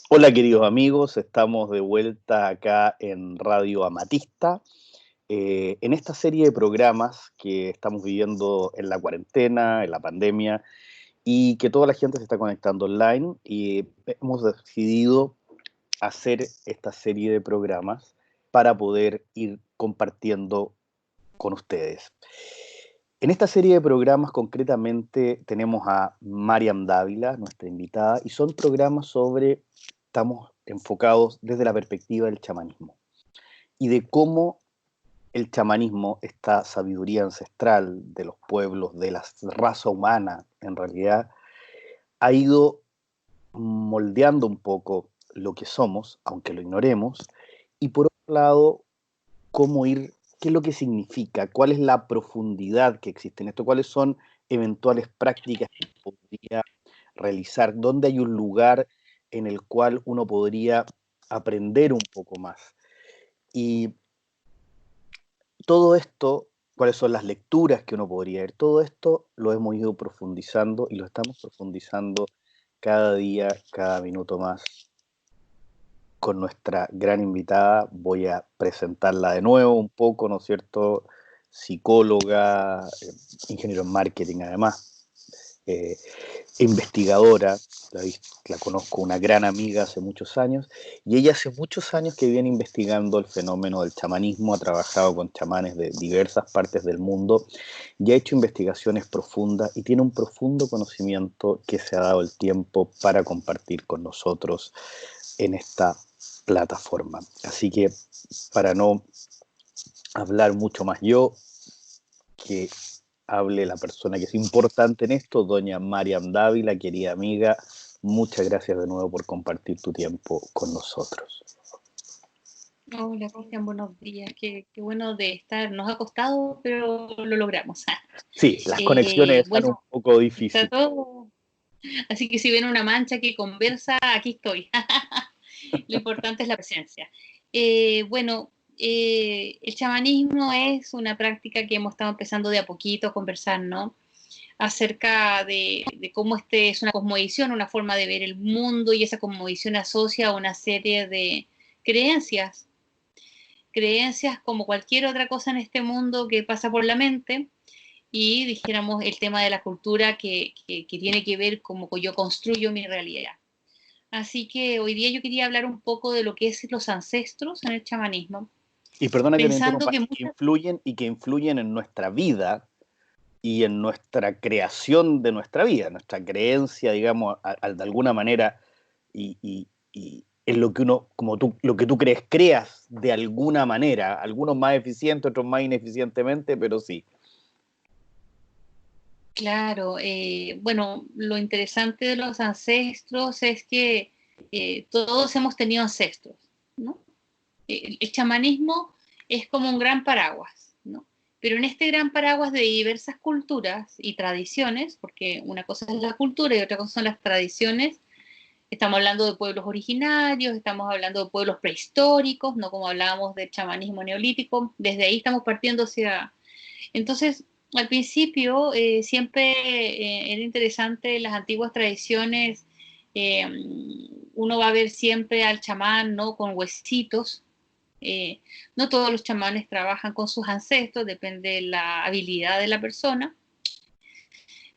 Hola queridos amigos, estamos de vuelta acá en Radio Amatista, en esta serie de programas que estamos viviendo en la cuarentena, en la pandemia, y que toda la gente se está conectando online y hemos decidido hacer esta serie de programas para poder ir compartiendo con ustedes. En esta serie de programas concretamente tenemos a Mariam Dávila, nuestra invitada, y son programas estamos enfocados desde la perspectiva del chamanismo y de cómo el chamanismo, esta sabiduría ancestral de los pueblos, de la raza humana, en realidad, ha ido moldeando un poco lo que somos, aunque lo ignoremos, y por otro lado, qué es lo que significa, cuál es la profundidad que existe en esto, cuáles son eventuales prácticas que podría realizar, dónde hay un lugar en el cual uno podría aprender un poco más. Y todo esto, cuáles son las lecturas que uno podría ver, todo esto lo hemos ido profundizando y lo estamos profundizando cada día, cada minuto más con nuestra gran invitada. Voy a presentarla de nuevo un poco, ¿no es cierto? Psicóloga, ingeniero en marketing además, eh, investigadora, la conozco, una gran amiga hace muchos años, y ella hace muchos años que viene investigando el fenómeno del chamanismo, ha trabajado con chamanes de diversas partes del mundo, y ha hecho investigaciones profundas y tiene un profundo conocimiento que se ha dado el tiempo para compartir con nosotros en esta plataforma. Así que para no hablar mucho más yo, que hable la persona que es importante en esto, doña Mariam Dávila, querida amiga, muchas gracias de nuevo por compartir tu tiempo con nosotros. Hola, Cristian, buenos días. Qué bueno de estar. Nos ha costado, pero lo logramos. Sí, las conexiones están un Bueno, poco está difíciles. todo. Así que si ven una mancha que conversa, aquí estoy. Lo importante es la presencia. Bueno, el chamanismo es una práctica que hemos estado empezando de a poquito a conversar, ¿no? Acerca de cómo este es una cosmovisión, una forma de ver el mundo, y esa cosmovisión asocia a una serie de creencias como cualquier otra cosa en este mundo que pasa por la mente, y dijéramos el tema de la cultura que tiene que ver cómo yo construyo mi realidad. Así que hoy día yo quería hablar un poco de lo que es los ancestros en el chamanismo, Y perdona que te pensando interrumpa, que que muchas... influyen y que influyen en nuestra vida y en nuestra creación de nuestra vida, nuestra creencia, digamos, de alguna manera, y en lo que uno, como tú, lo que tú creas de alguna manera, algunos más eficientes, otros más ineficientemente, pero sí. Claro, bueno, lo interesante de los ancestros es que todos hemos tenido ancestros, ¿no? El chamanismo es como un gran paraguas, ¿no? Pero en este gran paraguas de diversas culturas y tradiciones, porque una cosa es la cultura y otra cosa son las tradiciones, estamos hablando de pueblos originarios, estamos hablando de pueblos prehistóricos, no como hablábamos del chamanismo neolítico, desde ahí estamos partiendo hacia... Entonces, al principio siempre era interesante las antiguas tradiciones, eh, uno va a ver siempre al chamán, ¿no? Con huesitos. No todos los chamanes trabajan con sus ancestros, depende de la habilidad de la persona.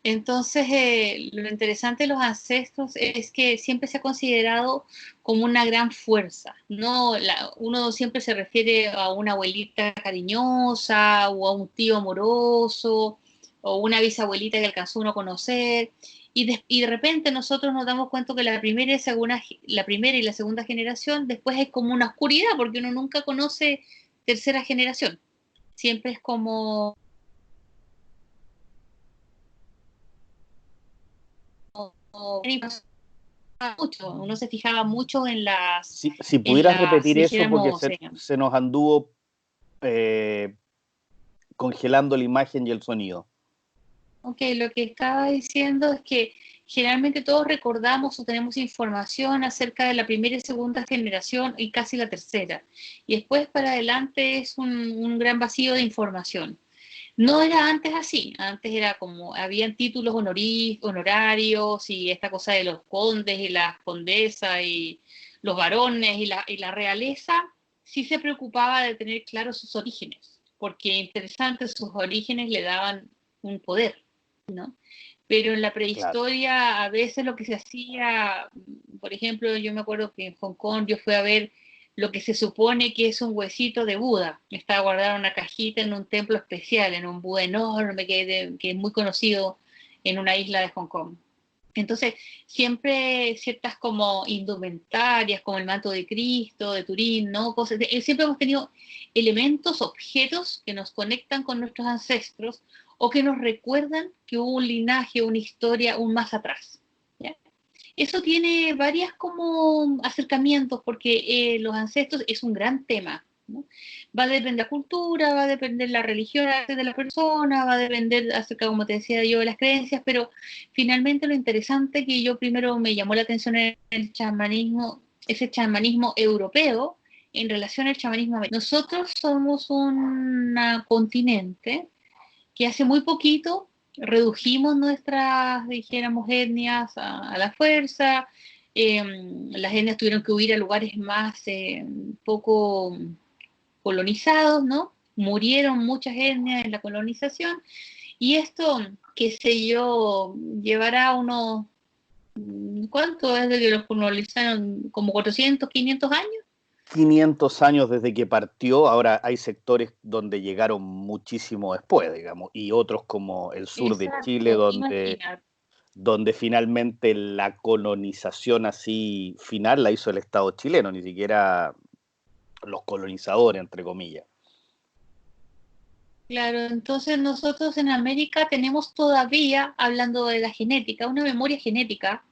Entonces, lo interesante de los ancestros es que siempre se ha considerado como una gran fuerza. No, uno siempre se refiere a una abuelita cariñosa o a un tío amoroso o una bisabuelita que alcanzó uno a conocer. Y de repente nosotros nos damos cuenta que la primera y la segunda generación después es como una oscuridad porque uno nunca conoce tercera generación. Siempre es como mucho, uno se fijaba mucho en Si pudieras repetir eso porque dijéramos, se nos anduvo eh, congelando la imagen y el sonido. ok, lo que estaba diciendo es que generalmente todos recordamos o tenemos información acerca de la primera y segunda generación y casi la tercera. Y después para adelante es un gran vacío de información. No era antes así, antes era como, habían títulos honorarios y esta cosa de los condes y las condesas y los varones y la realeza sí se preocupaba de tener claros sus orígenes, porque interesantes sus orígenes le daban un poder, ¿no? Pero en la Claro. prehistoria a veces lo que se hacía, por ejemplo, yo me acuerdo que en Hong Kong yo fui a ver lo que se supone que es un huesito de Buda. Estaba guardado en una cajita en un templo especial, en un Buda enorme que es muy conocido en una isla de Hong Kong. Entonces, siempre ciertas como indumentarias, como el manto de Cristo, de Turín, ¿no? Siempre hemos tenido elementos, objetos que nos conectan con nuestros ancestros o que nos recuerdan que hubo un linaje, una historia, un más atrás. ¿Ya? Eso tiene varias como acercamientos porque los ancestros es un gran tema, ¿no? Va a depender de la cultura, va a depender de la religión de la persona, va a depender acerca, como te decía yo, de las creencias, pero finalmente lo interesante que yo primero me llamó la atención en el chamanismo, ese chamanismo europeo en relación al chamanismo americano. Nosotros somos un continente que hace muy poquito redujimos nuestras, dijéramos, etnias a la fuerza. Las etnias tuvieron que huir a lugares más poco colonizados, ¿no? Murieron muchas etnias en la colonización y esto, qué sé yo, llevará unos, ¿cuánto es de que los colonizaron? ¿Como 400, 500 años? 500 años desde que partió, ahora hay sectores donde llegaron muchísimo después, digamos, y otros como el sur de Chile, Exacto, imagínate. donde finalmente la colonización así final la hizo el Estado chileno, ni siquiera los colonizadores, entre comillas. Claro, entonces nosotros en América tenemos todavía, hablando de la genética, una memoria genética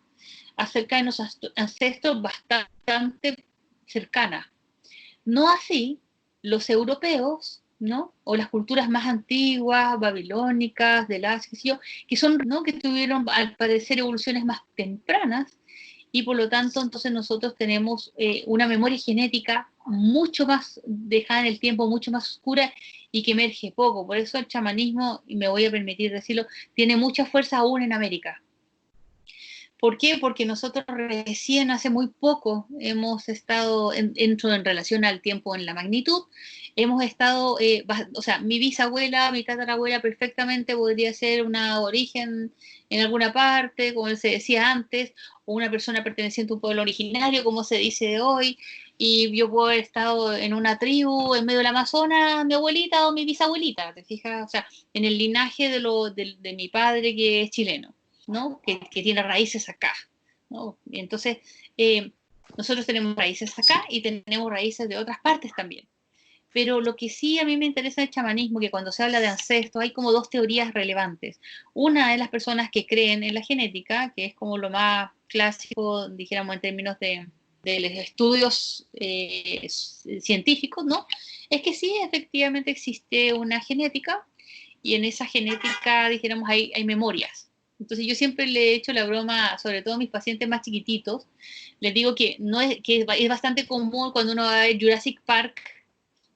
acerca de nuestros ancestros bastante cercana. No así los europeos, ¿no? O las culturas más antiguas, babilónicas, del Asia, que son, ¿no? Que tuvieron al parecer evoluciones más tempranas y por lo tanto entonces nosotros tenemos una memoria genética mucho más dejada en el tiempo, mucho más oscura y que emerge poco. Por eso el chamanismo, y me voy a permitir decirlo, tiene mucha fuerza aún en América. ¿Por qué? Porque nosotros recién hace muy poco hemos estado, en relación al tiempo en la magnitud, hemos estado, o sea, mi bisabuela, mi tatarabuela perfectamente podría ser una origen en alguna parte, como se decía antes, o una persona perteneciente a un pueblo originario, como se dice hoy, y yo puedo haber estado en una tribu en medio del Amazonas, mi abuelita o mi bisabuelita, ¿te fijas? O sea, en el linaje de mi padre que es chileno. ¿No? Que tiene raíces acá, ¿no? Entonces, nosotros tenemos raíces acá y tenemos raíces de otras partes también. Pero lo que sí a mí me interesa del chamanismo, que cuando se habla de ancestros hay como dos teorías relevantes. Una es las personas que creen en la genética, que es como lo más clásico, dijéramos, en términos de los estudios científicos, ¿no? Es que sí, efectivamente existe una genética y en esa genética, dijéramos, hay memorias. Entonces yo siempre le he hecho la broma, sobre todo a mis pacientes más chiquititos, les digo que, no es, que es bastante común cuando uno va a ver Jurassic Park,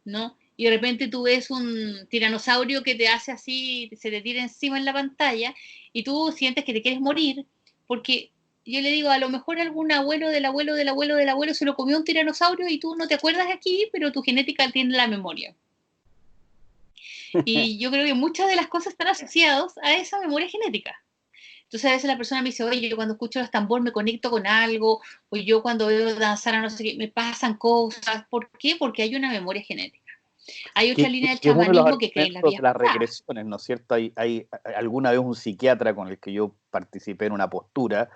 ¿no? Y de repente tú ves un tiranosaurio que te hace así, se te tira encima en la pantalla y tú sientes que te quieres morir porque yo le digo, a lo mejor algún abuelo del abuelo del abuelo del abuelo se lo comió un tiranosaurio y tú no te acuerdas de aquí, pero tu genética tiene la memoria. Y yo creo que muchas de las cosas están asociadas a esa memoria genética. Entonces a veces la persona me dice, oye, yo cuando escucho los tambores me conecto con algo, o yo cuando veo danzar a no sé qué, me pasan cosas. ¿Por qué? Porque hay una memoria genética. Hay otra línea del Que es uno de los chamanismo que cree en las argumentos de vías las pasadas. regresiones, ¿no es cierto? Hay alguna vez un psiquiatra con el que yo participé en una postura,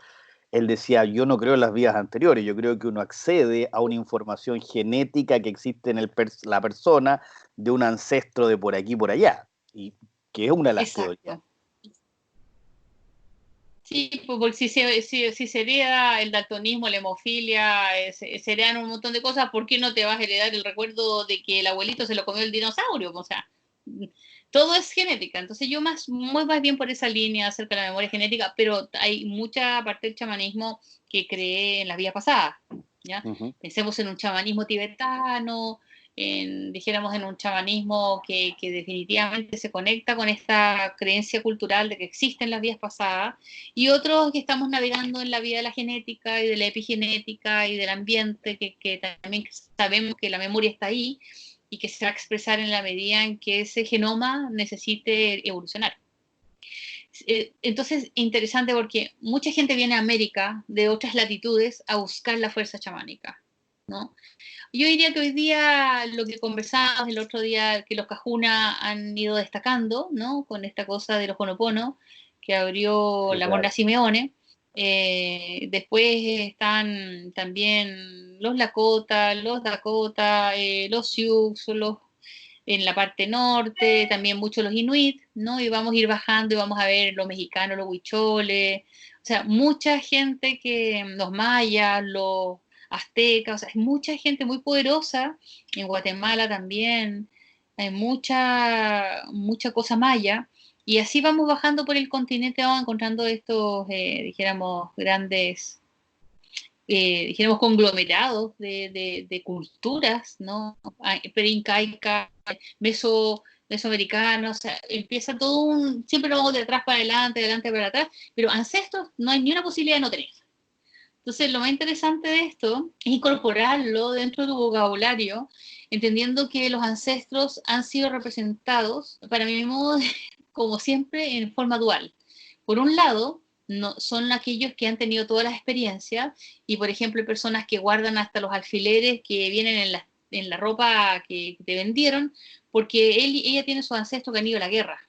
él decía, yo no creo en las vidas anteriores, yo creo que uno accede a una información genética que existe en la persona de un ancestro de por aquí y por allá, y que es una de las teorías. Exacto. Sí, pues, porque si se hereda el daltonismo, la hemofilia, se heredan un montón de cosas, ¿por qué no te vas a heredar el recuerdo de que el abuelito se lo comió el dinosaurio? O sea, todo es genética. Entonces yo muy más bien por esa línea acerca de la memoria genética, pero hay mucha parte del chamanismo que cree en las vidas pasadas, ¿ya? Uh -huh. Pensemos en un chamanismo tibetano, dijéramos, en un chamanismo que definitivamente se conecta con esta creencia cultural de que existen las vidas pasadas, y otros que estamos navegando en la vida de la genética y de la epigenética y del ambiente, que también sabemos que la memoria está ahí y que se va a expresar en la medida en que ese genoma necesite evolucionar. Entonces, interesante porque mucha gente viene a América de otras latitudes a buscar la fuerza chamánica, ¿no? Yo diría que hoy día lo que conversábamos el otro día, que los Cajuna han ido destacando, ¿no? Con esta cosa de los Ho'oponopono, que abrió Sí, la Morna claro. Simeone. Después están también los Lakota, los Dakota, los Sioux, en la parte norte, también muchos los Inuit, ¿no? Y vamos a ir bajando y vamos a ver los mexicanos, los huicholes, o sea, mucha gente los mayas, los aztecas, o sea, hay mucha gente muy poderosa, en Guatemala también, hay mucha cosa maya, y así vamos bajando por el continente, vamos encontrando estos, dijéramos, grandes dijéramos, conglomerados de culturas, ¿no? Preincaica, mesoamericana, o sea, empieza todo siempre lo vamos de atrás para adelante, de adelante para atrás, pero ancestros no hay ni una posibilidad de no tener. Entonces, lo más interesante de esto es incorporarlo dentro de tu vocabulario, entendiendo que los ancestros han sido representados, para mi modo, como siempre, en forma dual. Por un lado, no, son aquellos que han tenido todas las experiencias y, por ejemplo, hay personas que guardan hasta los alfileres que vienen en la ropa que te vendieron, porque ella tiene sus ancestros que han ido a la guerra.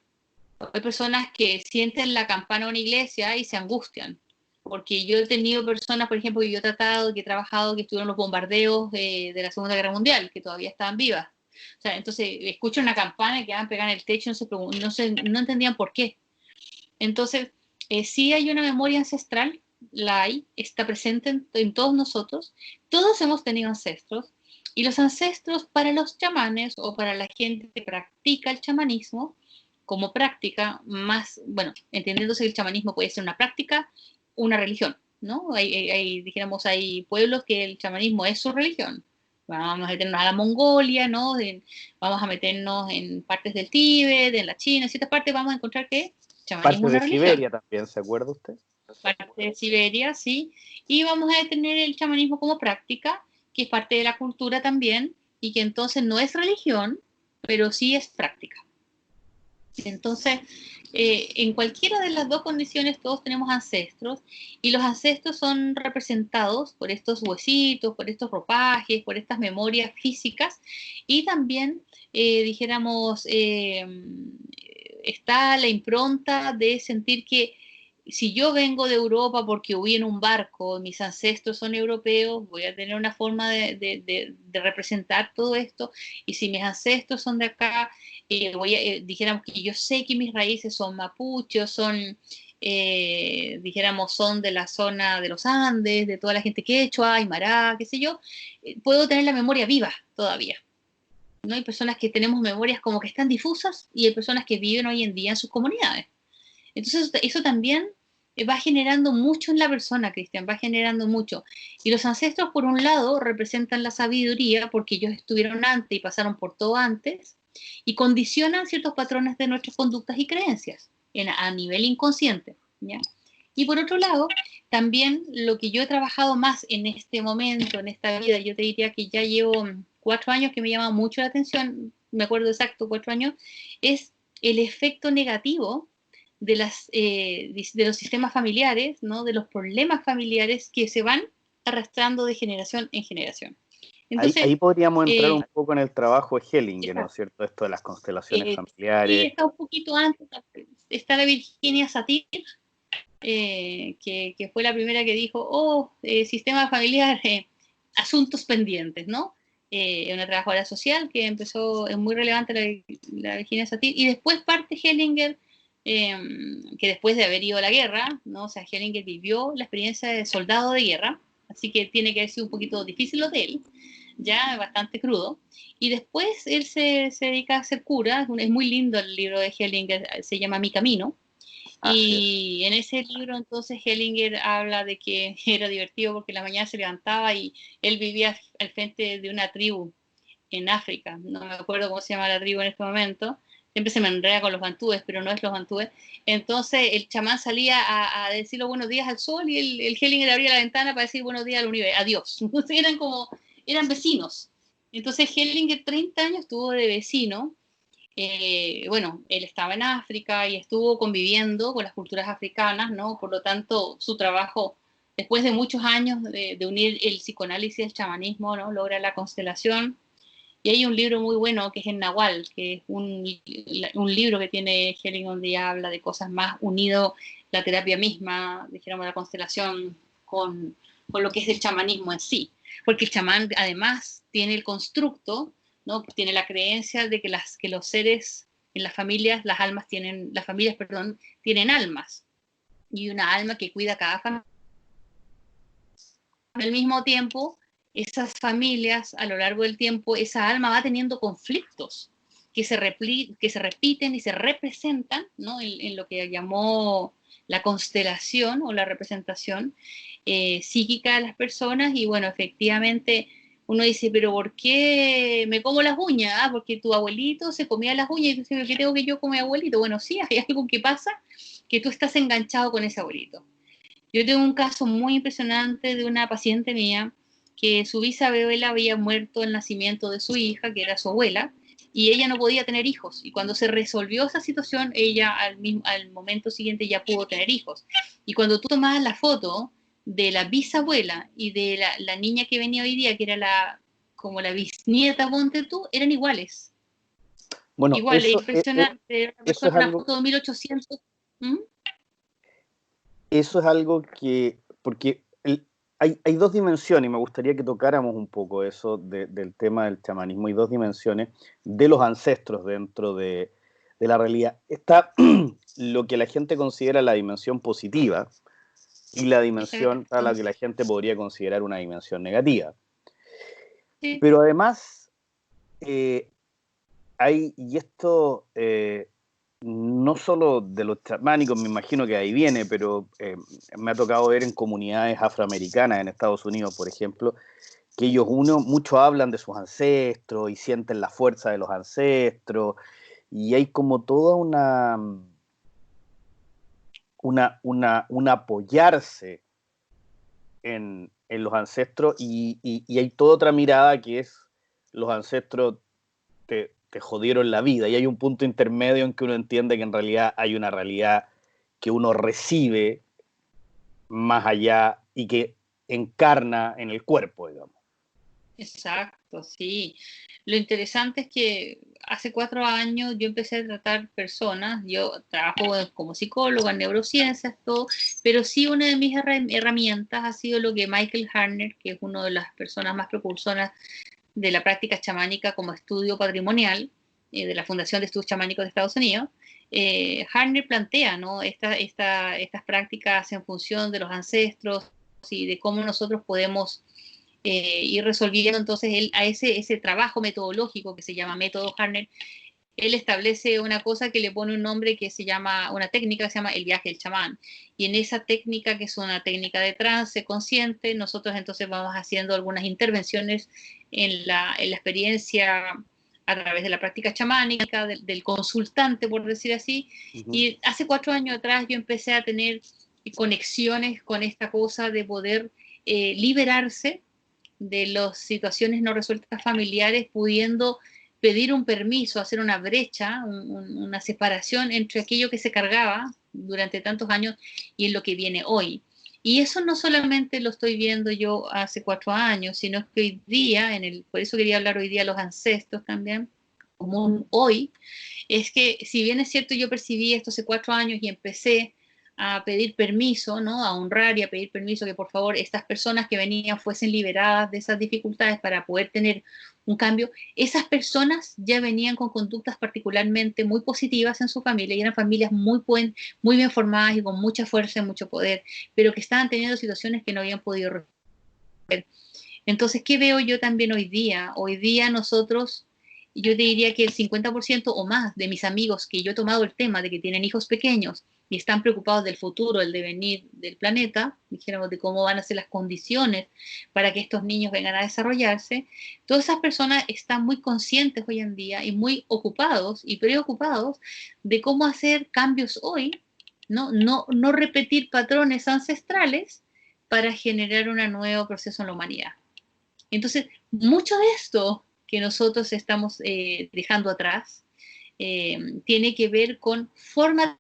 Hay personas que sienten la campana de una iglesia y se angustian, porque yo he tenido personas, por ejemplo, que yo he tratado, que he trabajado, que estuvieron los bombardeos de la Segunda Guerra Mundial, que todavía estaban vivas. O sea, entonces escuchan una campana que van a pegar en el techo y no entendían por qué. Entonces, sí hay una memoria ancestral, la hay, está presente en todos nosotros, todos hemos tenido ancestros, y los ancestros para los chamanes o para la gente que practica el chamanismo, como práctica más, bueno, entendiéndose que el chamanismo puede ser una práctica, una religión, ¿no? Dijéramos, hay pueblos que el chamanismo es su religión. Vamos a meternos a la Mongolia, ¿no? Vamos a meternos en partes del Tíbet, en la China, en ciertas partes vamos a encontrar que chamanismo Parte es de una religión. Siberia también, ¿se acuerda usted? Parte de Siberia, sí. Y vamos a tener el chamanismo como práctica, que es parte de la cultura también, y que entonces no es religión, pero sí es práctica. Entonces, en cualquiera de las dos condiciones todos tenemos ancestros y los ancestros son representados por estos huesitos, por estos ropajes, por estas memorias físicas y también, dijéramos, está la impronta de sentir que si yo vengo de Europa porque huí en un barco, mis ancestros son europeos, voy a tener una forma de representar todo esto y si mis ancestros son de acá, dijéramos que yo sé que mis raíces son mapuches, son, dijéramos, son de la zona de los Andes, de toda la gente quechua, aymara, qué sé yo, puedo tener la memoria viva todavía. ¿No? Hay personas que tenemos memorias como que están difusas y hay personas que viven hoy en día en sus comunidades. Entonces, eso también va generando mucho en la persona, Cristian, va generando mucho. Y los ancestros, por un lado, representan la sabiduría porque ellos estuvieron antes y pasaron por todo antes y condicionan ciertos patrones de nuestras conductas y creencias a nivel inconsciente. ¿Ya? Y por otro lado, también lo que yo he trabajado más en este momento, en esta vida, yo te diría que ya llevo 4 años que me llama mucho la atención, me acuerdo exacto, 4 años, es el efecto negativo de los sistemas familiares, ¿no? De los problemas familiares que se van arrastrando de generación en generación. Entonces, Ahí podríamos entrar un poco en el trabajo de Hellinger, ¿no está, es cierto? Esto de las constelaciones familiares. sí, está un poquito antes, está la Virginia Satir, que fue la primera que dijo, sistema familiar, asuntos pendientes, ¿no? Una trabajadora social que empezó, es muy relevante la Virginia Satir, y después parte Hellinger, que después de haber ido a la guerra, ¿no? O sea, Hellinger vivió la experiencia de soldado de guerra, así que tiene que haber sido un poquito difícil lo de él, ya bastante crudo, y después él se dedica a ser cura, es muy lindo el libro de Hellinger, se llama Mi Camino, Así es. y en ese libro entonces Hellinger habla de que era divertido porque en la mañana se levantaba y él vivía al frente de una tribu en África, no me acuerdo cómo se llama la tribu en este momento, siempre se me enreda con los bantúes, pero no es los bantúes. Entonces el chamán salía a decir los buenos días al sol y el Hellinger abría la ventana para decir buenos días al universo, adiós. Entonces eran vecinos. Entonces Hellinger 30 años estuvo de vecino. Bueno, él estaba en África y estuvo conviviendo con las culturas africanas, ¿no? Por lo tanto, su trabajo, después de muchos años de unir el psicoanálisis y el chamanismo, ¿no? Logra la constelación. Y hay un libro muy bueno que es el Nahual, que es un libro que tiene Helen donde habla de cosas más unido la terapia misma, dijéramos la constelación, con lo que es el chamanismo en sí. Porque el chamán además tiene el constructo, ¿no? Tiene la creencia de que los seres en las familias, las familias, perdón, tienen almas. Y una alma que cuida a cada familia. Al mismo tiempo, esas familias, a lo largo del tiempo, esa alma va teniendo conflictos que se repiten y se representan, ¿no? en lo que llamó la constelación o la representación psíquica de las personas. Y bueno, efectivamente, uno dice, pero ¿por qué me como las uñas? Ah, porque tu abuelito se comía las uñas y tú dices, ¿qué tengo que yo con mi abuelito? Bueno, sí, hay algo que pasa, que tú estás enganchado con ese abuelito. Yo tengo un caso muy impresionante de una paciente mía que su bisabuela había muerto al nacimiento de su hija, que era su abuela, y ella no podía tener hijos. Y cuando se resolvió esa situación, ella al momento siguiente ya pudo tener hijos. Y cuando tú tomabas la foto de la bisabuela y de la niña que venía hoy día, que era como la bisnieta, ponte tú, eran iguales. Bueno, Igual, es impresionante. Era una eso persona, es una algo, foto de 1800. ¿Mm? eso es algo que, porque hay dos dimensiones, y me gustaría que tocáramos un poco eso del tema del chamanismo. Hay dos dimensiones de los ancestros dentro de la realidad. Está lo que la gente considera la dimensión positiva y la dimensión a la que la gente podría considerar una dimensión negativa. Sí. Pero además, y esto no solo de los chamánicos, me imagino que ahí viene, pero me ha tocado ver en comunidades afroamericanas en Estados Unidos, por ejemplo, que ellos mucho hablan de sus ancestros y sienten la fuerza de los ancestros, y hay como toda un apoyarse en los ancestros, y hay toda otra mirada que es los ancestros te jodieron la vida, y hay un punto intermedio en que uno entiende que en realidad hay una realidad que uno recibe más allá y que encarna en el cuerpo, digamos. Exacto, sí. Lo interesante es que hace 4 años yo empecé a tratar personas, yo trabajo como psicóloga en neurociencias, todo, pero sí una de mis herramientas ha sido lo que Michael Harner, que es una de las personas más propulsoras de la práctica chamánica como estudio patrimonial de la Fundación de Estudios Chamánicos de Estados Unidos, Harner plantea, ¿no? Estas prácticas en función de los ancestros y de cómo nosotros podemos ir resolviendo. Entonces él a ese trabajo metodológico que se llama método Harner, él establece una cosa que le pone un nombre que se llama, una técnica que se llama el viaje del chamán. Y en esa técnica, que es una técnica de trance consciente, nosotros entonces vamos haciendo algunas intervenciones en la experiencia a través de la práctica chamánica, del consultante, por decir así. Y hace 4 años atrás yo empecé a tener conexiones con esta cosa de poder liberarse de las situaciones no resueltas familiares, pudiendo pedir un permiso, hacer una brecha, una separación entre aquello que se cargaba durante tantos años y en lo que viene hoy. Y eso no solamente lo estoy viendo yo hace 4 años, sino que hoy día, por eso quería hablar hoy día de los ancestros también, como hoy, es que si bien es cierto yo percibí esto hace 4 años y empecé a pedir permiso, ¿no? A honrar y a pedir permiso que por favor estas personas que venían fuesen liberadas de esas dificultades para poder tener un cambio. Esas personas ya venían con conductas particularmente muy positivas en su familia y eran familias muy bien formadas y con mucha fuerza y mucho poder, pero que estaban teniendo situaciones que no habían podido resolver. Entonces, ¿qué veo yo también hoy día? Hoy día nosotros, yo te diría que el 50% o más de mis amigos que yo he tomado el tema de que tienen hijos pequeños y están preocupados del futuro, el devenir del planeta, dijéramos de cómo van a ser las condiciones para que estos niños vengan a desarrollarse, todas esas personas están muy conscientes hoy en día y muy ocupados y preocupados de cómo hacer cambios hoy, no repetir patrones ancestrales para generar un nuevo proceso en la humanidad. Entonces, mucho de esto que nosotros estamos dejando atrás tiene que ver con forma de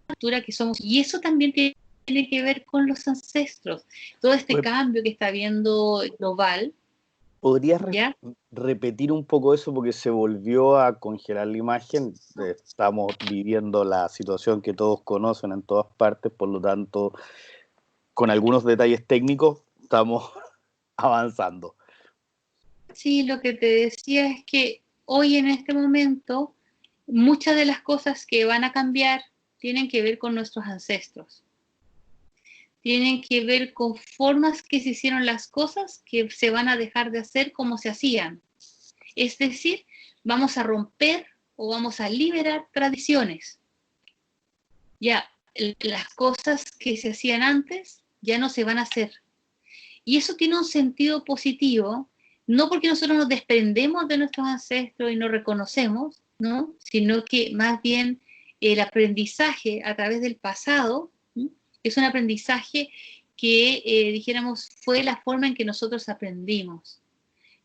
cultura que somos, y eso también tiene que ver con los ancestros. Todo este cambio que está habiendo global. ¿Podrías repetir un poco eso? Porque se volvió a congelar la imagen. Estamos viviendo la situación que todos conocen en todas partes, por lo tanto, con algunos detalles técnicos, estamos avanzando. Sí, lo que te decía es que hoy en este momento, muchas de las cosas que van a cambiar tienen que ver con nuestros ancestros. Tienen que ver con formas que se hicieron las cosas que se van a dejar de hacer como se hacían. Es decir, vamos a romper o vamos a liberar tradiciones. Ya, las cosas que se hacían antes ya no se van a hacer. Y eso tiene un sentido positivo, no porque nosotros nos desprendemos de nuestros ancestros y nos reconocemos, ¿no? Sino que más bien el aprendizaje a través del pasado, ¿sí? Es un aprendizaje que, dijéramos, fue la forma en que nosotros aprendimos.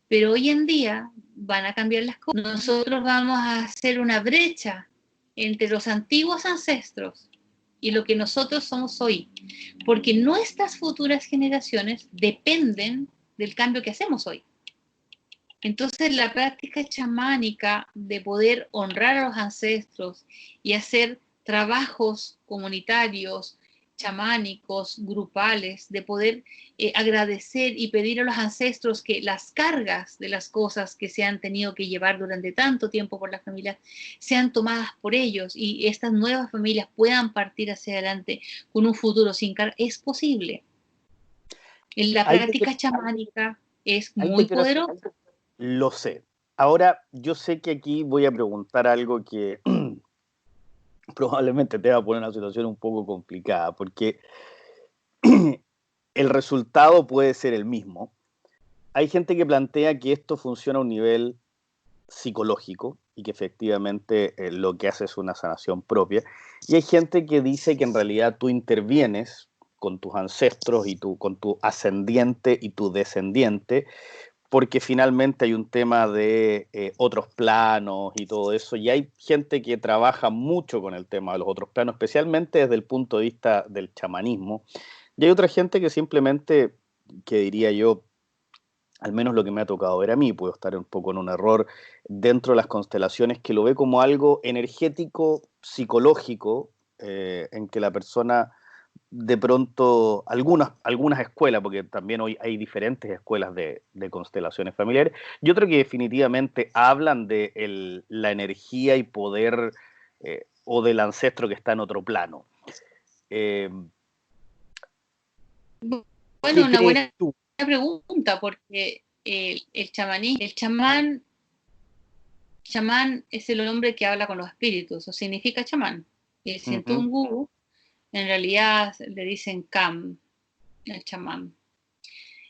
Pero hoy en día van a cambiar las cosas. Nosotros vamos a hacer una brecha entre los antiguos ancestros y lo que nosotros somos hoy, porque nuestras futuras generaciones dependen del cambio que hacemos hoy. Entonces la práctica chamánica de poder honrar a los ancestros y hacer trabajos comunitarios, chamánicos, grupales, de poder agradecer y pedir a los ancestros que las cargas de las cosas que se han tenido que llevar durante tanto tiempo por las familias sean tomadas por ellos y estas nuevas familias puedan partir hacia adelante con un futuro sin carga, es posible. En la práctica chamánica es muy poderosa. Lo sé. Ahora, yo sé que aquí voy a preguntar algo que probablemente te va a poner en una situación un poco complicada, porque el resultado puede ser el mismo. Hay gente que plantea que esto funciona a un nivel psicológico y que efectivamente lo que hace es una sanación propia. Y hay gente que dice que en realidad tú intervienes con tus ancestros y con tu ascendiente y tu descendiente, porque finalmente hay un tema de otros planos y todo eso, y hay gente que trabaja mucho con el tema de los otros planos, especialmente desde el punto de vista del chamanismo, y hay otra gente que simplemente, que diría yo, al menos lo que me ha tocado ver a mí, puedo estar un poco en un error dentro de las constelaciones, que lo ve como algo energético, psicológico, en que la persona de pronto, algunas escuelas, porque también hoy hay diferentes escuelas de constelaciones familiares, yo creo que definitivamente hablan de la energía y poder o del ancestro que está en otro plano. Bueno, una buena pregunta, porque el chamán es el hombre que habla con los espíritus, o significa chamán. Y el Sintungu, en realidad le dicen Kam, el chamán.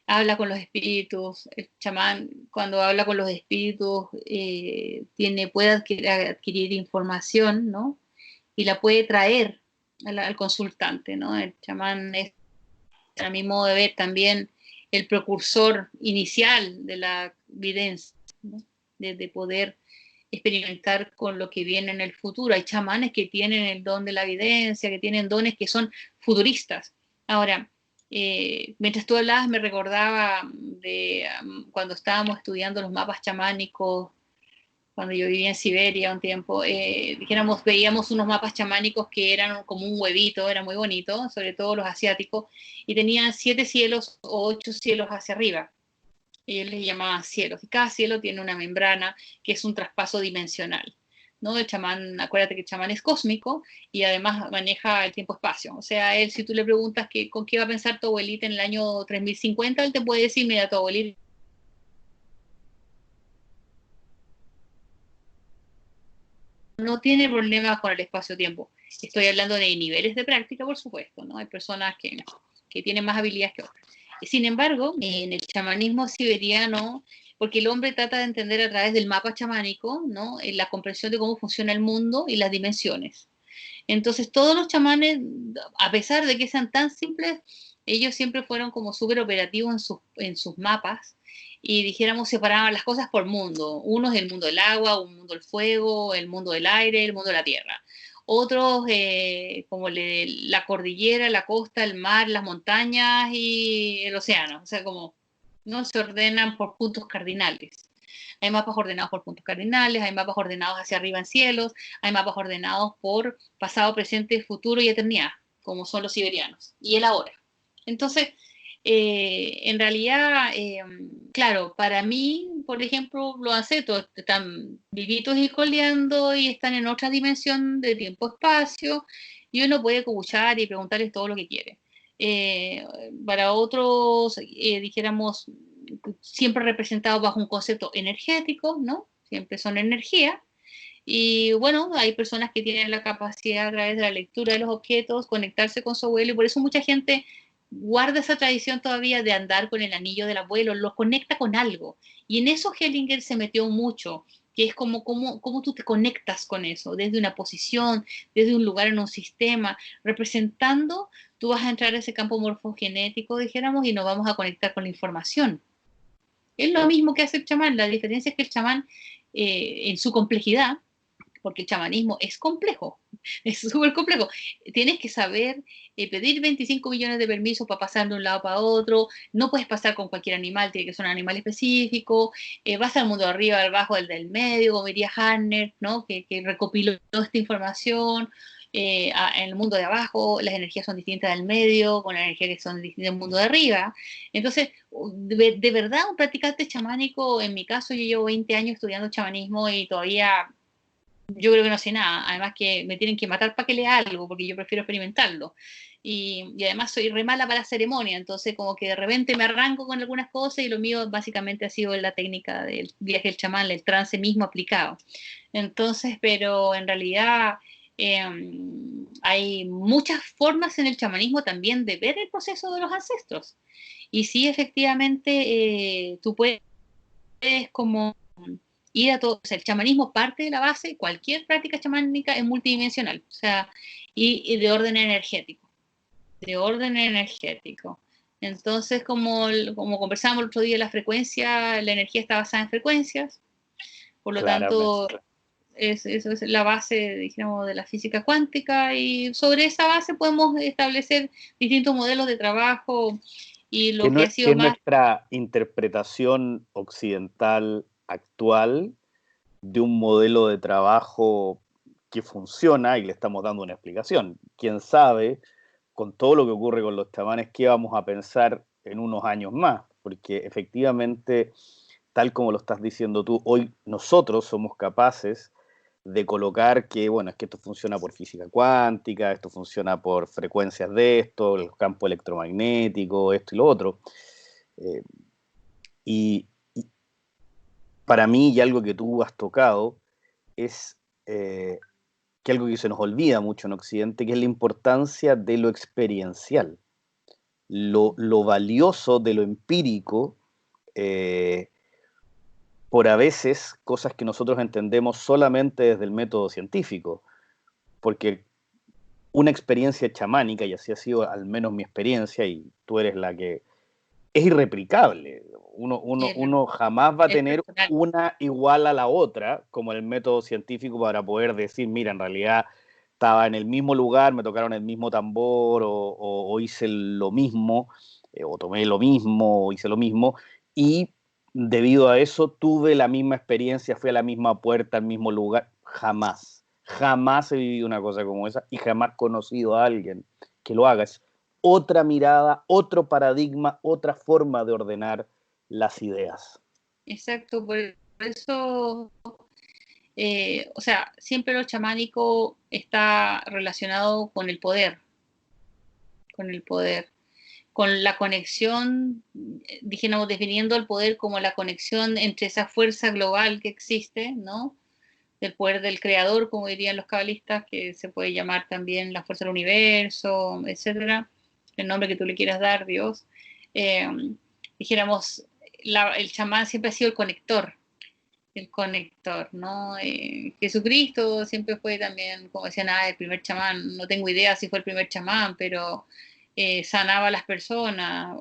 Habla con los espíritus, el chamán cuando habla con los espíritus puede adquirir información, ¿no? Y la puede traer al consultante, ¿no? El chamán es, a mi modo de ver, también el precursor inicial de la videncia, ¿no? De poder experimentar con lo que viene en el futuro. Hay chamanes que tienen el don de la evidencia, que tienen dones que son futuristas. Ahora, mientras tú hablabas, me recordaba de cuando estábamos estudiando los mapas chamánicos, cuando yo vivía en Siberia un tiempo, veíamos unos mapas chamánicos que eran como un huevito, era muy bonito, sobre todo los asiáticos, y tenían 7 cielos o 8 cielos hacia arriba. Ellos les llamaban cielos, y cada cielo tiene una membrana que es un traspaso dimensional, ¿no? El chamán, acuérdate que el chamán es cósmico y además maneja el tiempo-espacio. O sea, él, si tú le preguntas con qué va a pensar tu abuelita en el año 3050, él te puede decir, mira, tu abuelita no tiene problemas con el espacio-tiempo. Estoy hablando de niveles de práctica, por supuesto, ¿no? Hay personas que tienen más habilidades que otras. Sin embargo, en el chamanismo siberiano, porque el hombre trata de entender a través del mapa chamánico, ¿no? La comprensión de cómo funciona el mundo y las dimensiones. Entonces, todos los chamanes, a pesar de que sean tan simples, ellos siempre fueron como súper operativos en sus mapas y dijéramos separaban las cosas por mundo. Uno es el mundo del agua, un mundo del fuego, el mundo del aire, el mundo de la tierra. Otros como la cordillera, la costa, el mar, las montañas y el océano. O sea, como no se ordenan por puntos cardinales. Hay mapas ordenados por puntos cardinales, hay mapas ordenados hacia arriba en cielos, hay mapas ordenados por pasado, presente, futuro y eternidad, como son los siberianos, y el ahora. Entonces, en realidad, claro, para mí, por ejemplo, los ancestros están vivitos y coleando y están en otra dimensión de tiempo-espacio, y uno puede cobuchar y preguntarles todo lo que quiere. Para otros, dijéramos, siempre representados bajo un concepto energético, ¿no? Siempre son energía. Y bueno, hay personas que tienen la capacidad a través de la lectura de los objetos, conectarse con su abuelo, y por eso mucha gente guarda esa tradición todavía de andar con el anillo del abuelo, lo conecta con algo. Y en eso Hellinger se metió mucho, que es como cómo tú te conectas con eso, desde una posición, desde un lugar en un sistema, representando, tú vas a entrar a ese campo morfogenético, dijéramos, y nos vamos a conectar con la información. Es lo mismo que hace el chamán, la diferencia es que el chamán, en su complejidad, porque el chamanismo es complejo, es súper complejo. Tienes que saber pedir 25 millones de permisos para pasar de un lado para otro, no puedes pasar con cualquier animal, tiene que ser un animal específico, vas al mundo de arriba, al bajo, al del medio, como diría Hanner, ¿no? que recopiló toda esta información. En el mundo de abajo las energías son distintas del medio, con las energías que son distintas del mundo de arriba. Entonces, de verdad, un practicante chamánico, en mi caso, yo llevo 20 años estudiando chamanismo y todavía yo creo que no sé nada, además que me tienen que matar para que lea algo, porque yo prefiero experimentarlo. Y además soy re mala para la ceremonia, entonces como que de repente me arranco con algunas cosas y lo mío básicamente ha sido la técnica del viaje del chamán, el trance mismo aplicado. Entonces, pero en realidad hay muchas formas en el chamanismo también de ver el proceso de los ancestros. Y sí, efectivamente, tú puedes como ir a todo, o sea, el chamanismo parte de la base, cualquier práctica chamánica es multidimensional, o sea, y de orden energético, de orden energético. Entonces, como conversábamos el otro día, la frecuencia, la energía está basada en frecuencias, por lo tanto, Claramente. eso es la base, digamos, de la física cuántica, y sobre esa base podemos establecer distintos modelos de trabajo, y lo que ha Que sido es más... nuestra interpretación occidental actual de un modelo de trabajo que funciona y le estamos dando una explicación. Quién sabe, con todo lo que ocurre con los chamanes, qué vamos a pensar en unos años más, porque efectivamente, tal como lo estás diciendo tú, hoy nosotros somos capaces de colocar que, bueno, es que esto funciona por física cuántica, esto funciona por frecuencias de esto, el campo electromagnético, esto y lo otro. Eh, y, y, para mí, y algo que tú has tocado, es que algo que se nos olvida mucho en Occidente, que es la importancia de lo experiencial, lo valioso de lo empírico, eh, por a veces cosas que nosotros entendemos solamente desde el método científico, porque una experiencia chamánica, y así ha sido al menos mi experiencia, y tú eres la que... Es irreplicable. Uno jamás va a Es tener personal. una igual a la otra, como el método científico, para poder decir, mira, en realidad estaba en el mismo lugar, me tocaron el mismo tambor, o hice lo mismo, o tomé lo mismo, o hice lo mismo, y debido a eso tuve la misma experiencia, fui a la misma puerta, al mismo lugar. Jamás, jamás he vivido una cosa como esa y jamás conocido a alguien que lo haga. Es otra mirada, otro paradigma, otra forma de ordenar las ideas. Exacto, por eso, o sea, siempre lo chamánico está relacionado con el poder, con la conexión, dijéramos, definiendo el poder como la conexión entre esa fuerza global que existe, ¿no? del poder del creador, como dirían los cabalistas, que se puede llamar también la fuerza del universo, etcétera, el nombre que tú le quieras dar, Dios. Dijéramos, el chamán siempre ha sido el conector, ¿no? Jesucristo siempre fue también, como decían, el primer chamán. No tengo idea si fue el primer chamán, pero sanaba a las personas.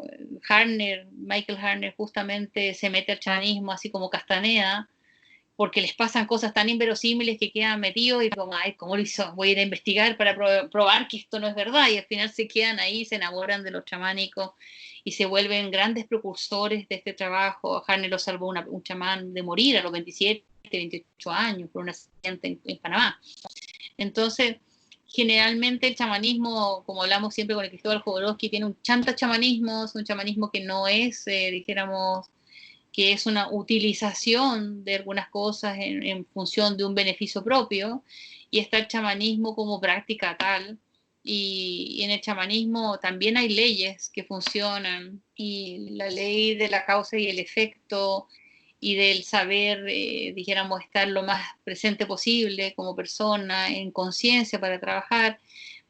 Michael Harner justamente se mete al chamanismo así como Castaneda, porque les pasan cosas tan inverosímiles que quedan metidos y como, ay, ¿cómo lo hizo? Voy a ir a investigar para probar que esto no es verdad, y al final se quedan ahí, se enamoran de lo chamánico y se vuelven grandes precursores de este trabajo. Harney lo salvó un chamán de morir a los 27, 28 años por un accidente en Panamá. Entonces, generalmente el chamanismo, como hablamos siempre con el Cristóbal Jodorowsky, tiene un chanta chamanismo, es un chamanismo que no es, dijéramos, que es una utilización de algunas cosas en función de un beneficio propio, y está el chamanismo como práctica tal, y en el chamanismo también hay leyes que funcionan, y la ley de la causa y el efecto, y del saber, dijéramos, estar lo más presente posible como persona, en conciencia para trabajar,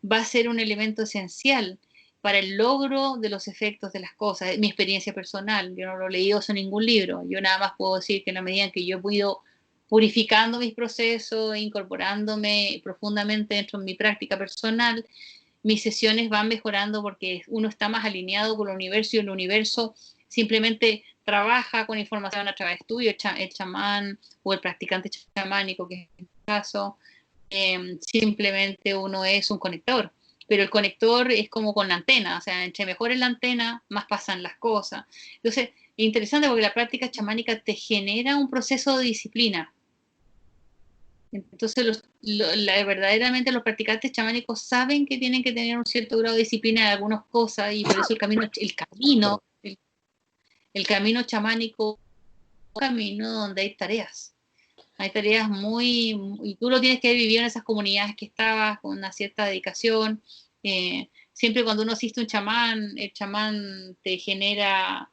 va a ser un elemento esencial para el logro de los efectos de las cosas. Es mi experiencia personal, yo no lo he leído eso en ningún libro, yo nada más puedo decir que en la medida en que yo he ido purificando mis procesos, incorporándome profundamente dentro de mi práctica personal, mis sesiones van mejorando porque uno está más alineado con el universo, y el universo simplemente trabaja con información a través tuyo, el chamán o el practicante chamánico, que es el caso, simplemente uno es un conector, pero el conector es como con la antena, o sea, entre mejor es la antena, más pasan las cosas. Entonces, es interesante porque la práctica chamánica te genera un proceso de disciplina. Entonces, verdaderamente los practicantes chamánicos saben que tienen que tener un cierto grado de disciplina en algunas cosas, y por eso el camino chamánico es un camino donde hay tareas. Hay tareas y tú lo tienes que vivir en esas comunidades que estabas con una cierta dedicación. Siempre cuando uno asiste a un chamán, el chamán te genera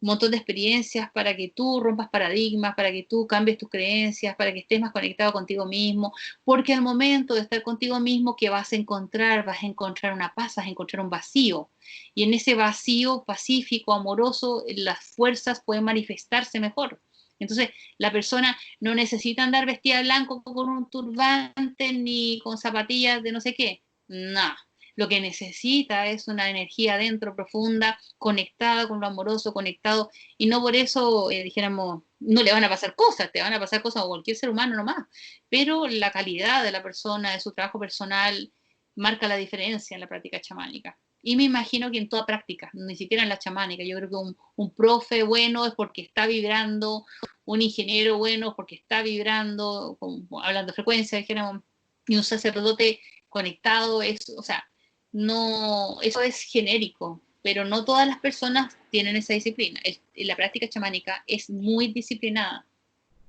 un montón de experiencias para que tú rompas paradigmas, para que tú cambies tus creencias, para que estés más conectado contigo mismo, porque al momento de estar contigo mismo, ¿qué vas a encontrar? Vas a encontrar una paz, vas a encontrar un vacío, y en ese vacío pacífico, amoroso, las fuerzas pueden manifestarse mejor. Entonces, la persona no necesita andar vestida de blanco con un turbante ni con zapatillas de no sé qué. No. Lo que necesita es una energía adentro profunda, conectada con lo amoroso, conectado, y no por eso, dijéramos, no le van a pasar cosas, te van a pasar cosas a cualquier ser humano nomás, pero la calidad de la persona, de su trabajo personal, marca la diferencia en la práctica chamánica. Y me imagino que en toda práctica, ni siquiera en la chamánica. Yo creo que un profe bueno es porque está vibrando, un ingeniero bueno porque está vibrando, hablando de frecuencia, dijéramos, y un sacerdote conectado, o sea, no, eso es genérico, pero no todas las personas tienen esa disciplina. La práctica chamánica es muy disciplinada.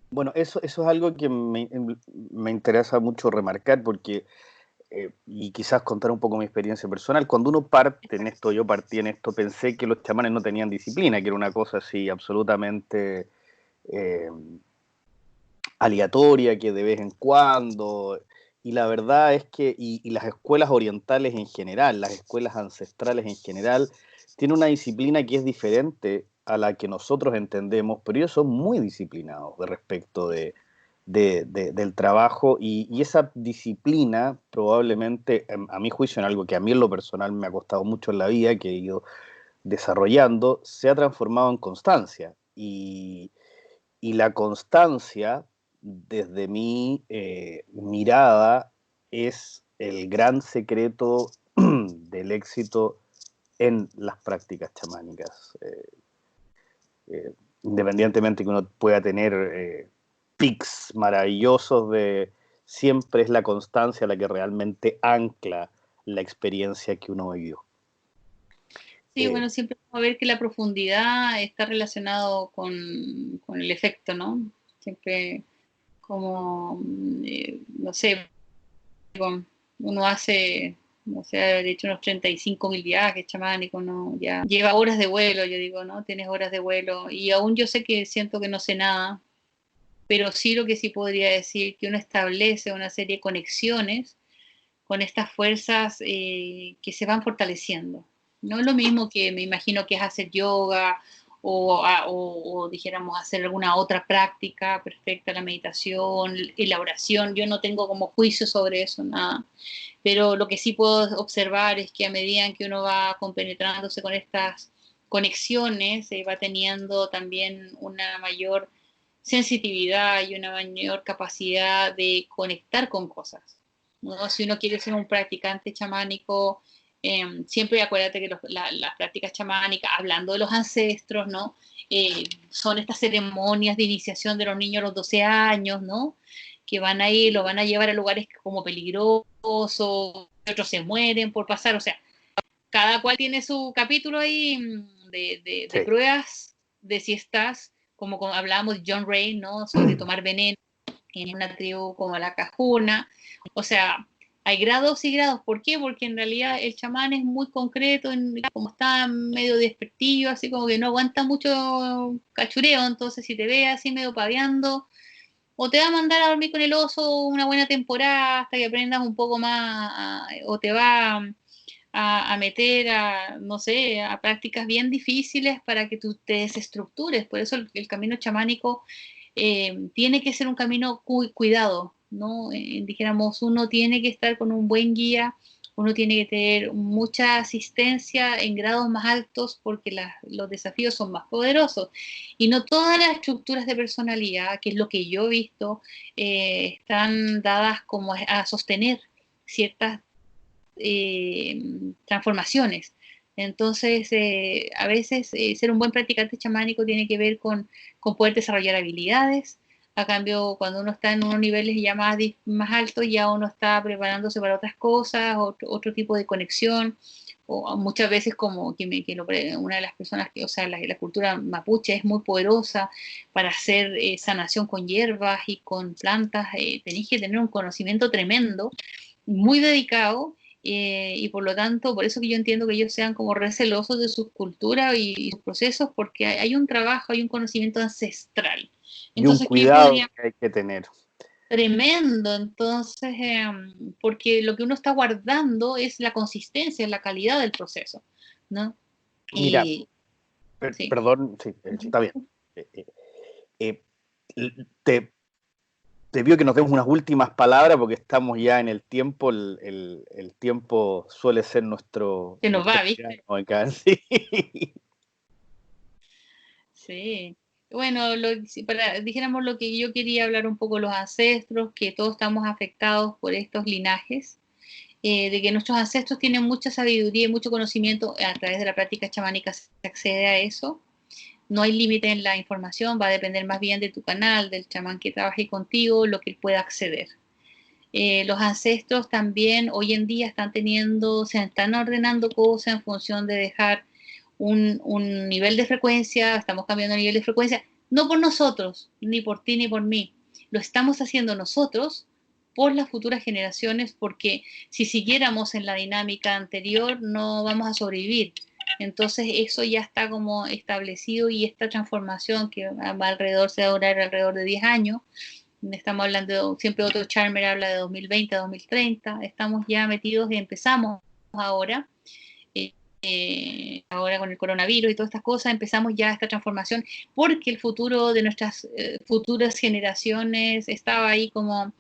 Bueno, eso es algo que me interesa mucho remarcar porque, y quizás contar un poco mi experiencia personal, cuando uno parte en esto, yo partí en esto, pensé que los chamanes no tenían disciplina, que era una cosa así absolutamente eh, aleatoria, que de vez en cuando, y la verdad es que, y las escuelas orientales en general, las escuelas ancestrales en general, tienen una disciplina que es diferente a la que nosotros entendemos, pero ellos son muy disciplinados de respecto del trabajo, y esa disciplina probablemente, a mi juicio, en algo que a mí en lo personal me ha costado mucho en la vida, que he ido desarrollando, se ha transformado en constancia. Y la constancia, desde mi mirada, es el gran secreto del éxito en las prácticas chamánicas. Independientemente que uno pueda tener pics maravillosos, siempre es la constancia la que realmente ancla la experiencia que uno vivió. Sí, bueno, siempre vamos a ver que la profundidad está relacionado con el efecto, ¿no? Siempre como, no sé, uno hace, no sé, haber hecho unos 35.000 viajes chamánicos, ¿no? Ya lleva horas de vuelo, yo digo, ¿no? Tienes horas de vuelo, y aún yo sé que siento que no sé nada, pero sí lo que sí podría decir que uno establece una serie de conexiones con estas fuerzas que se van fortaleciendo. No es lo mismo que me imagino que es hacer yoga o dijéramos hacer alguna otra práctica perfecta, la meditación y la oración. Yo no tengo como juicio sobre eso, nada. Pero lo que sí puedo observar es que a medida que uno va compenetrándose con estas conexiones, va teniendo también una mayor sensitividad y una mayor capacidad de conectar con cosas, ¿no? Si uno quiere ser un practicante chamánico, siempre acuérdate que las prácticas chamánicas, hablando de los ancestros, ¿no? Son estas ceremonias de iniciación de los niños a los 12 años, ¿no? Que van a ir, lo van a llevar a lugares como peligrosos, otros se mueren por pasar, o sea, cada cual tiene su capítulo ahí de Sí. pruebas de si estás, como hablábamos de John Ray, ¿no? Sobre tomar veneno en una tribu como la Cajuna. O sea, hay grados y grados. ¿Por qué? Porque en realidad el chamán es muy concreto, como está medio despertillo, así como que no aguanta mucho cachureo, entonces si te ve así medio paveando, o te va a mandar a dormir con el oso una buena temporada hasta que aprendas un poco más, o te va a meter a, no sé, a prácticas bien difíciles para que tú te desestructures. Por eso el camino chamánico tiene que ser un camino cuidado, ¿no? Dijéramos, uno tiene que estar con un buen guía, uno tiene que tener mucha asistencia en grados más altos porque los desafíos son más poderosos. Y no todas las estructuras de personalidad, que es lo que yo he visto, están dadas como a sostener ciertas transformaciones. Entonces, a veces ser un buen practicante chamánico tiene que ver con poder desarrollar habilidades. A cambio, cuando uno está en unos niveles ya más altos, ya uno está preparándose para otras cosas, otro tipo de conexión. O muchas veces como una de las personas que, o sea, la cultura mapuche es muy poderosa para hacer sanación con hierbas y con plantas. Tenéis que tener un conocimiento tremendo, muy dedicado, y por lo tanto, por eso que yo entiendo que ellos sean como recelosos de su cultura y sus procesos, porque hay un trabajo, hay un conocimiento ancestral. Y un Entonces, ¿qué cuidado podría? que hay que tener. Tremendo, entonces, porque lo que uno está guardando es la consistencia, la calidad del proceso, ¿no? Mira, Y sí. perdón, sí, Ujú. está bien. Eh, eh, te, te pido que nos demos unas últimas palabras porque estamos ya en el tiempo. El tiempo suele ser Se nos nuestro va, ¿viste? tirano acá. Sí. Sí. Bueno, dijéramos lo que yo quería hablar un poco de los ancestros, que todos estamos afectados por estos linajes, de que nuestros ancestros tienen mucha sabiduría y mucho conocimiento, a través de la práctica chamánica se accede a eso. No hay límite en la información, va a depender más bien de tu canal, del chamán que trabaje contigo, lo que él pueda acceder. Los ancestros también hoy en día se están ordenando cosas en función de dejar un nivel de frecuencia, estamos cambiando el nivel de frecuencia, no por nosotros, ni por ti ni por mí, lo estamos haciendo nosotros por las futuras generaciones, porque si siguiéramos en la dinámica anterior no vamos a sobrevivir. Entonces eso ya está como establecido, y esta transformación que se va a durar alrededor de 10 años, estamos hablando, siempre otro Charmer habla de 2020 a 2030, estamos ya metidos y empezamos ahora, ahora con el coronavirus y todas estas cosas, empezamos ya esta transformación, porque el futuro de nuestras futuras generaciones estaba ahí como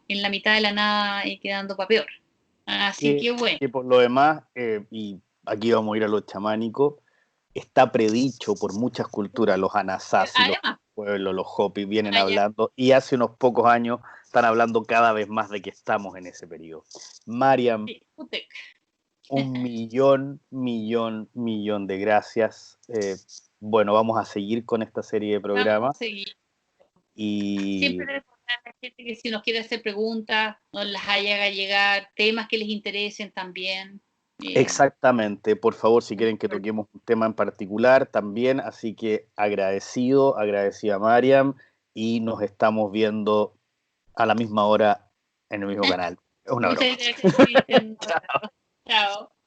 en la mitad de la nada y quedando para peor. Así que bueno. Que por lo demás, y aquí vamos a ir a lo chamánico, está predicho por muchas culturas, los Anasazi, los Además, pueblos, los Hopi vienen allá, hablando, y hace unos pocos años están hablando cada vez más de que estamos en ese periodo. Mariam, sí, Utec. un millón de gracias. Bueno, vamos a seguir con esta serie de Vamos a programas seguir. y Siempre recordar a la gente que si nos quiere hacer preguntas, nos las haga llegar, temas que les interesen también. Eh, exactamente, por favor, si quieren que toquemos un tema en particular también, así que agradecida Mariam, y nos estamos viendo a la misma hora en el mismo canal. Un Muchas abrazo. gracias, Cristian. Chao. Chao.